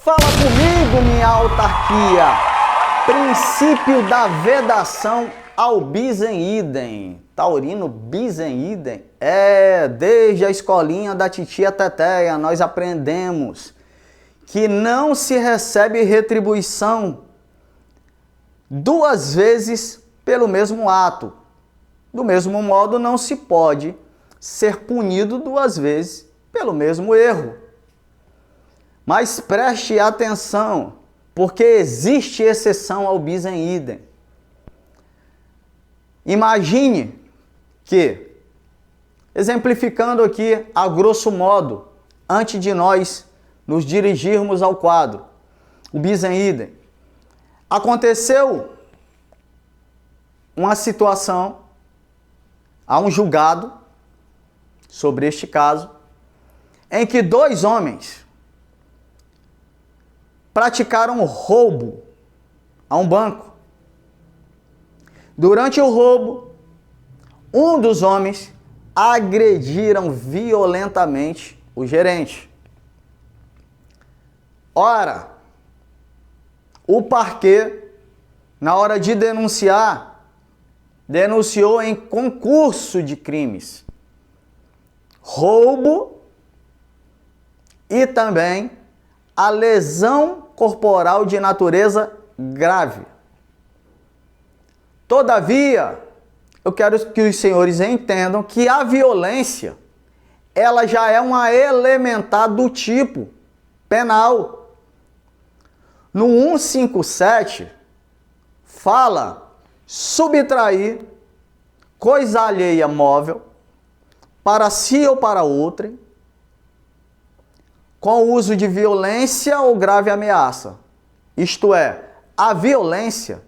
Fala comigo, minha autarquia! Princípio da vedação ao bis em idem. Taurino, bis em idem? Desde a escolinha da titia Teteia nós aprendemos que não se recebe retribuição duas vezes pelo mesmo ato. Do mesmo modo, não se pode ser punido duas vezes pelo mesmo erro. Mas preste atenção, porque existe exceção ao bis em idem. Imagine que, exemplificando aqui a grosso modo, antes de nós nos dirigirmos ao quadro, o bis em idem, aconteceu uma situação, há um julgado sobre este caso, em que dois homens praticaram roubo a um banco. Durante o roubo, um dos homens agrediram violentamente o gerente. Ora, o parquê, na hora de denunciar, denunciou em concurso de crimes roubo e também a lesão corporal de natureza grave. Todavia, eu quero que os senhores entendam que a violência, ela já é uma elementar do tipo penal. No 157, fala subtrair coisa alheia móvel para si ou para outrem, com o uso de violência ou grave ameaça. Isto é, a violência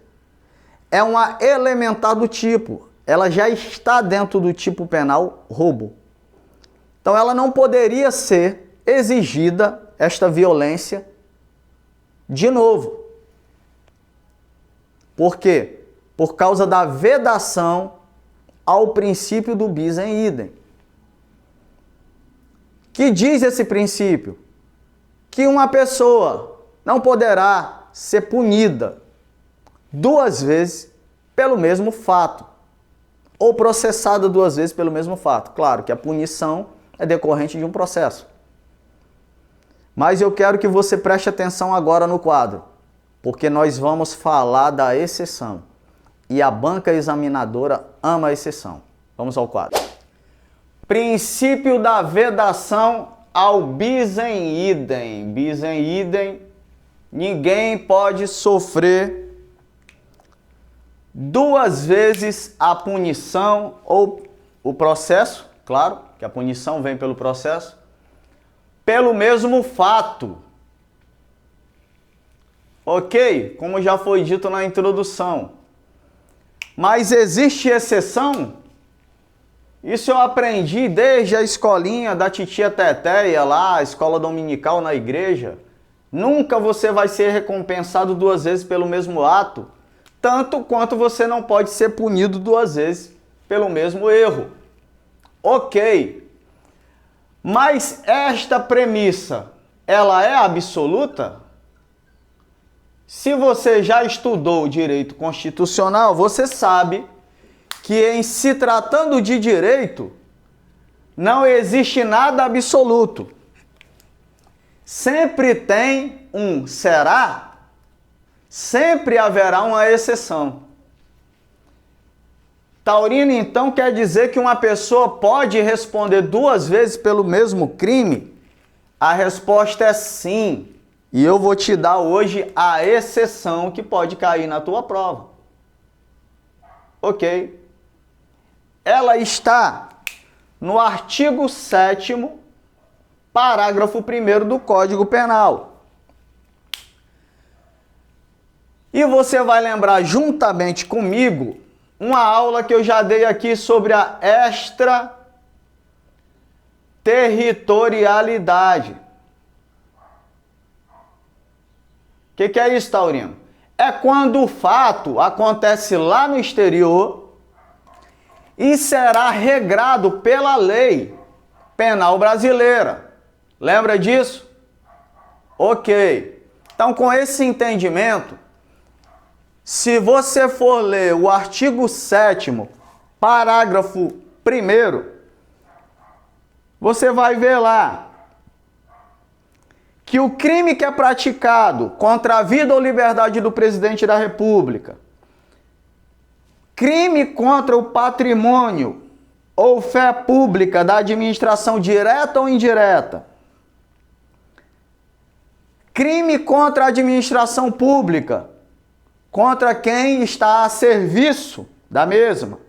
é uma elementar do tipo, ela já está dentro do tipo penal roubo. Então ela não poderia ser exigida, esta violência, de novo. Por quê? Por causa da vedação ao princípio do bis em idem. Que diz esse princípio? Que uma pessoa não poderá ser punida duas vezes pelo mesmo fato, ou processada duas vezes pelo mesmo fato. Claro que a punição é decorrente de um processo. Mas eu quero que você preste atenção agora no quadro, porque nós vamos falar da exceção. E a banca examinadora ama a exceção. Vamos ao quadro. Princípio da vedação ao bis em idem. Bis em idem, ninguém pode sofrer duas vezes a punição ou o processo, claro, que a punição vem pelo processo, pelo mesmo fato. Ok? Como já foi dito na introdução. Mas existe exceção? Isso eu aprendi desde a escolinha da titia Teteia lá, a escola dominical na igreja. Nunca você vai ser recompensado duas vezes pelo mesmo ato, tanto quanto você não pode ser punido duas vezes pelo mesmo erro. Ok. Mas esta premissa, ela é absoluta? Se você já estudou direito constitucional, você sabe que em se tratando de direito, não existe nada absoluto. Sempre tem um será, sempre haverá uma exceção. Taurino, então, quer dizer que uma pessoa pode responder duas vezes pelo mesmo crime? A resposta é sim. E eu vou te dar hoje a exceção que pode cair na tua prova. Ok? Ela está no artigo 7º, parágrafo 1º do Código Penal. E você vai lembrar juntamente comigo uma aula que eu já dei aqui sobre a extraterritorialidade. O que é isso, Taurino? É quando o fato acontece lá no exterior e será regrado pela lei penal brasileira. Lembra disso? Ok. Então, com esse entendimento, se você for ler o artigo 7º, parágrafo 1º, você vai ver lá que o crime que é praticado contra a vida ou liberdade do presidente da República, crime contra o patrimônio ou fé pública da administração direta ou indireta, crime contra a administração pública, contra quem está a serviço da mesma,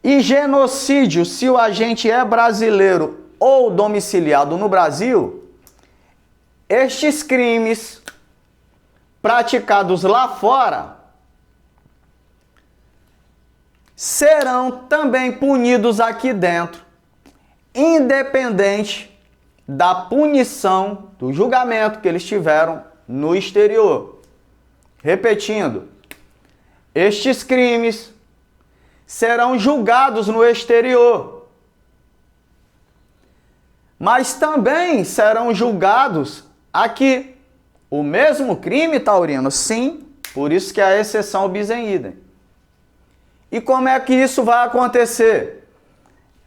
e genocídio, se o agente é brasileiro ou domiciliado no Brasil, estes crimes praticados lá fora serão também punidos aqui dentro, independente da punição, do julgamento que eles tiveram no exterior. Repetindo, estes crimes serão julgados no exterior, mas também serão julgados aqui. O mesmo crime, taurino, sim, por isso que é a exceção bis in idem. E como é que isso vai acontecer?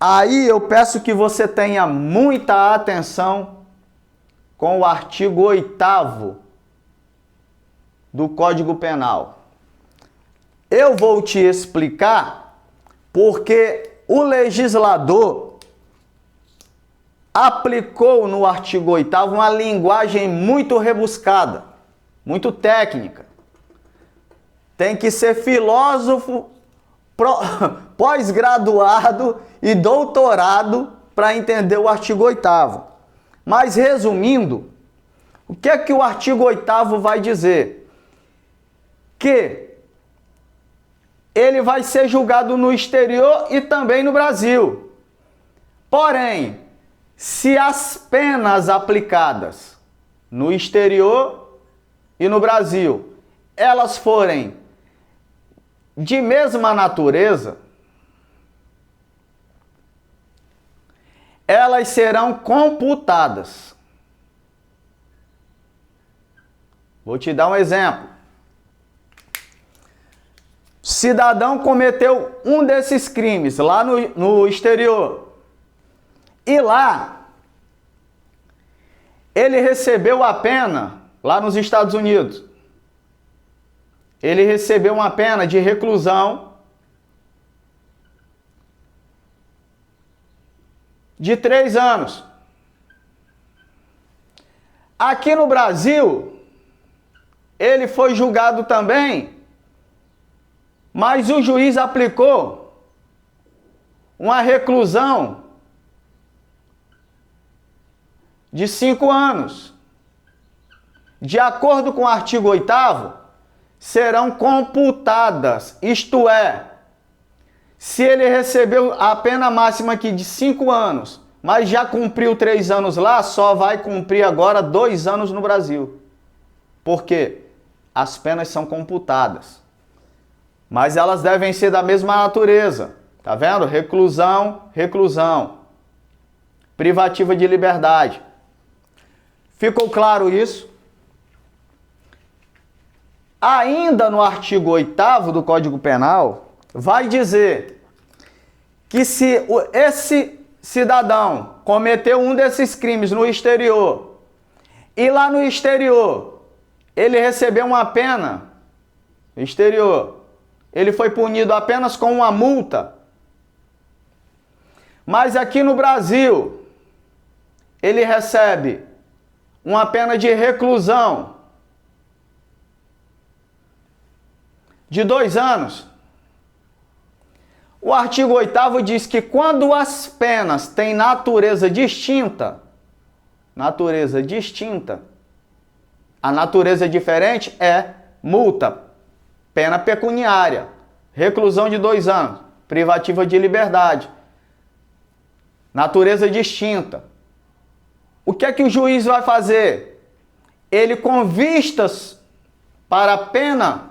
Aí eu peço que você tenha muita atenção com o artigo 8º do Código Penal. Eu vou te explicar porque o legislador aplicou no artigo 8º uma linguagem muito rebuscada, muito técnica. Tem que ser filósofo pós-graduado e doutorado para entender o artigo 8º. Mas resumindo, o que é que o artigo 8º vai dizer? Que ele vai ser julgado no exterior e também no Brasil. Porém, se as penas aplicadas no exterior e no Brasil, elas forem de mesma natureza, elas serão computadas. Vou te dar um exemplo. Cidadão cometeu um desses crimes lá no exterior. E lá, ele recebeu a pena, lá nos Estados Unidos, ele recebeu uma pena de reclusão de 3 anos. Aqui no Brasil, ele foi julgado também, mas o juiz aplicou uma reclusão de 5 anos. De acordo com o artigo 8º, serão computadas, isto é, se ele recebeu a pena máxima aqui de 5 anos, mas já cumpriu 3 anos lá, só vai cumprir agora 2 anos no Brasil. Por quê? As penas são computadas. Mas elas devem ser da mesma natureza. Tá vendo? Reclusão, reclusão. Privativa de liberdade. Ficou claro isso? Ainda no artigo 8º do Código Penal, vai dizer que se esse cidadão cometeu um desses crimes no exterior e lá no exterior ele recebeu uma pena no exterior, ele foi punido apenas com uma multa, mas aqui no Brasil ele recebe uma pena de reclusão de 2 anos. O artigo 8º diz que quando as penas têm natureza distinta, a natureza diferente é multa, pena pecuniária, reclusão de 2 anos, privativa de liberdade. Natureza distinta. O que é que o juiz vai fazer? Ele, com vistas para a pena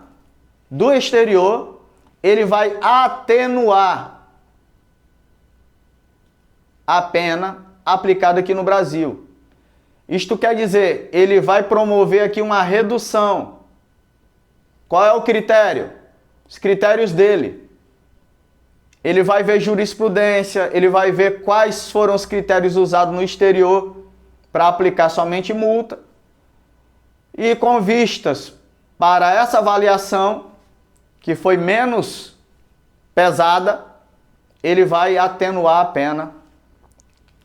do exterior, ele vai atenuar a pena aplicada aqui no Brasil. Isto quer dizer, ele vai promover aqui uma redução. Qual é o critério? Os critérios dele. Ele vai ver jurisprudência, ele vai ver quais foram os critérios usados no exterior para aplicar somente multa. E com vistas para essa avaliação, que foi menos pesada, ele vai atenuar a pena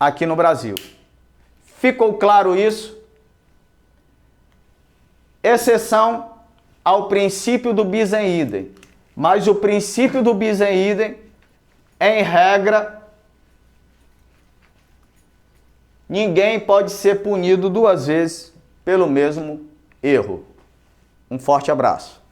aqui no Brasil. Ficou claro isso? Exceção ao princípio do bis in idem. Mas o princípio do bis in idem, em regra, ninguém pode ser punido duas vezes pelo mesmo erro. Um forte abraço.